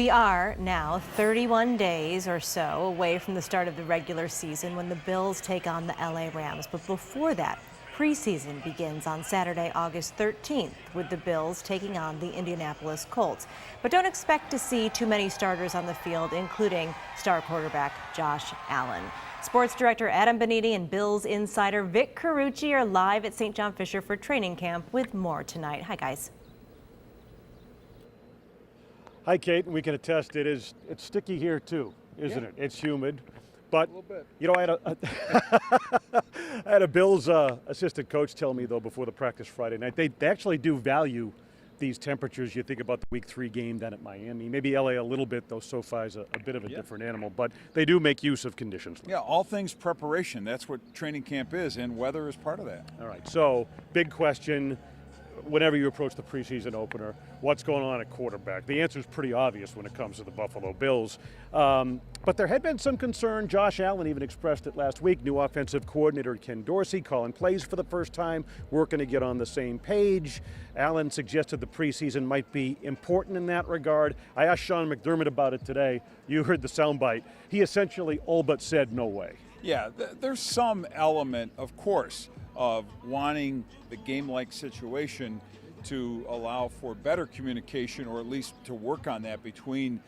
We are now 31 days or so away from the start of the regular season when the Bills take on the LA Rams. But before that, preseason begins on Saturday, August 13th, with the Bills taking on the Indianapolis Colts. But don't expect to see too many starters on the field, including star quarterback Josh Allen. Sports director Adam BENGINI and Bills insider Vic CARRUCCI are live at St. John Fisher for training camp with more tonight. Hi, guys. Hi, Kate. We can attest it's sticky here too, isn't it? It's humid, but a little bit. You know, I had a Bills assistant coach tell me though before the practice Friday night they actually do value these temperatures. You think about the Week 3 game down at Miami, maybe LA a little bit, though SoFi's a bit of a different animal, but they do make use of conditions. Yeah, all things preparation. That's what training camp is, and weather is part of that. All right, so big question. Whenever you approach the preseason opener, what's going on at quarterback? The answer is pretty obvious when it comes to the Buffalo Bills. But there had been some concern. Josh Allen even expressed it last week. New offensive coordinator Ken Dorsey calling plays for the first time, working to get on the same page. Allen suggested the preseason might be important in that regard. I asked Sean McDermott about it today. You heard the soundbite. He essentially all but said no way. Yeah, there's some element, of course, of wanting the game-like situation to allow for better communication, or at least to work on that between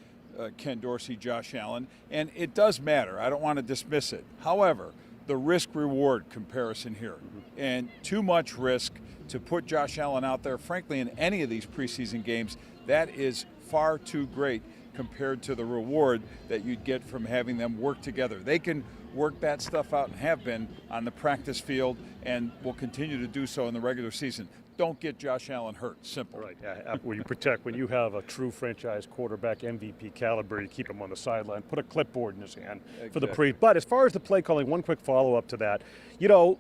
Ken Dorsey, Josh Allen, and it does matter. I don't want to dismiss it. However, the risk-reward comparison here, and too much risk to put Josh Allen out there, frankly, in any of these preseason games, that is far too great compared to the reward that you'd get from having them work together. They can work that stuff out and have been on the practice field and will continue to do so in the regular season. Don't get Josh Allen hurt. Simple. Right. When you protect, when you have a true franchise quarterback, MVP caliber, you keep him on the sideline, put a clipboard in his hand for the pre. But as far as the play calling, one quick follow-up to that. You know,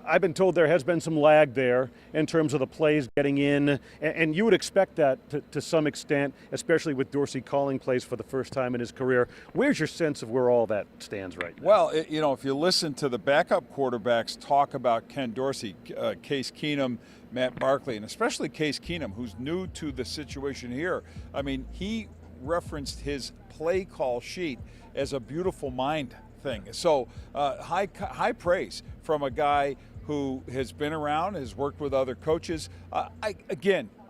I've been told there has been some lag there in terms of the plays getting in, and you would expect that to some extent, especially with Dorsey calling plays for the first time in his career. Where's your sense of where all that stands right now? Well, you know, if you listen to the backup quarterbacks talk about Ken Dorsey, Case Keenum, Matt Barkley, and especially Case Keenum, who's new to the situation here, I mean, he referenced his play call sheet as a beautiful mind thing. So high praise from a guy who has been around, has worked with other coaches.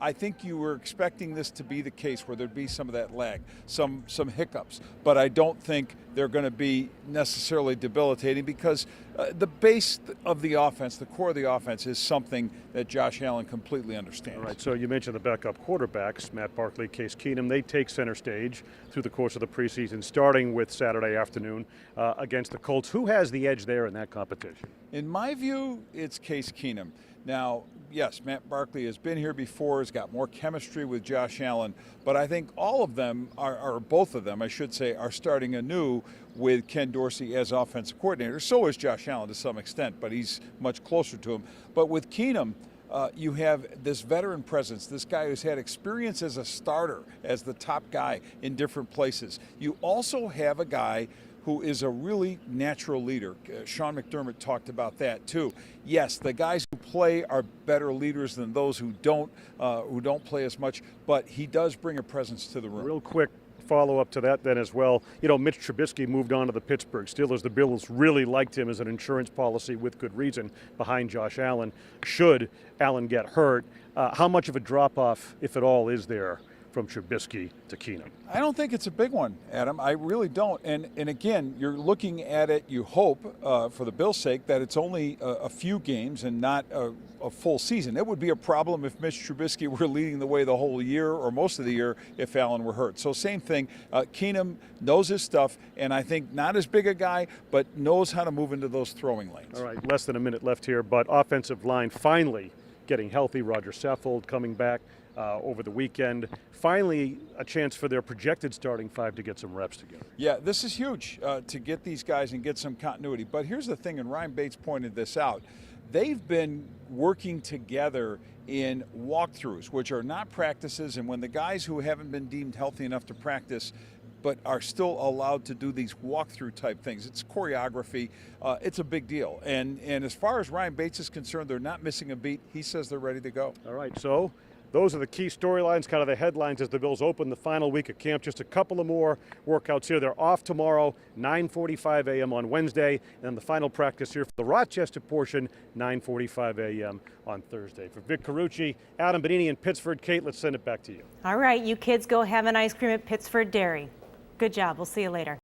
I think you were expecting this to be the case where there'd be some of that lag, some hiccups, but I don't think they're going to be necessarily debilitating because the base of the offense, the core of the offense, is something that Josh Allen completely understands. All right, so you mentioned the backup quarterbacks, Matt Barkley, Case Keenum. They take center stage through the course of the preseason, starting with Saturday afternoon against the Colts. Who has the edge there in that competition? In my view, it's Case Keenum. Now, yes, Matt Barkley has been here before, has got more chemistry with Josh Allen, but I think all of them, or both of them, I should say, are starting anew with Ken Dorsey as offensive coordinator. So is Josh Allen to some extent, but he's much closer to him. But with Keenum, you have this veteran presence, this guy who's had experience as a starter, as the top guy in different places. You also have a guy who is a really natural leader. Sean McDermott talked about that too. Yes, the guys who play are better leaders than those who don't play as much, but he does bring a presence to the room. Real quick follow-up to that then as well. You know, Mitch Trubisky moved on to the Pittsburgh Steelers. The Bills really liked him as an insurance policy with good reason behind Josh Allen. Should Allen get hurt, how much of a drop-off, if at all, is there from Trubisky to Keenum? I don't think it's a big one, Adam. I really don't. And again, you're looking at it, you hope, for the Bills' sake, that it's only a few games and not a full season. It would be a problem if Mitch Trubisky were leading the way the whole year or most of the year if Allen were hurt. So same thing. Keenum knows his stuff, and I think not as big a guy, but knows how to move into those throwing lanes. All right, less than a minute left here, but offensive line finally getting healthy. Roger Saffold coming back over the weekend. Finally, a chance for their projected starting five to get some reps together. Yeah, this is huge to get these guys and get some continuity. But here's the thing, and Ryan Bates pointed this out. They've been working together in walkthroughs, which are not practices, and when the guys who haven't been deemed healthy enough to practice but are still allowed to do these walkthrough type things. It's choreography. It's a big deal. And as far as Ryan Bates is concerned, they're not missing a beat. He says they're ready to go. All right, so those are the key storylines, kind of the headlines as the Bills open the final week of camp. Just a couple of more workouts here. They're off tomorrow, 9:45 a.m. on Wednesday, and then the final practice here for the Rochester portion, 9:45 a.m. on Thursday. For Vic Carrucci, Adam Benini in Pittsford. Kate, let's send it back to you. All right, you kids go have an ice cream at Pittsford Dairy. Good job. We'll see you later.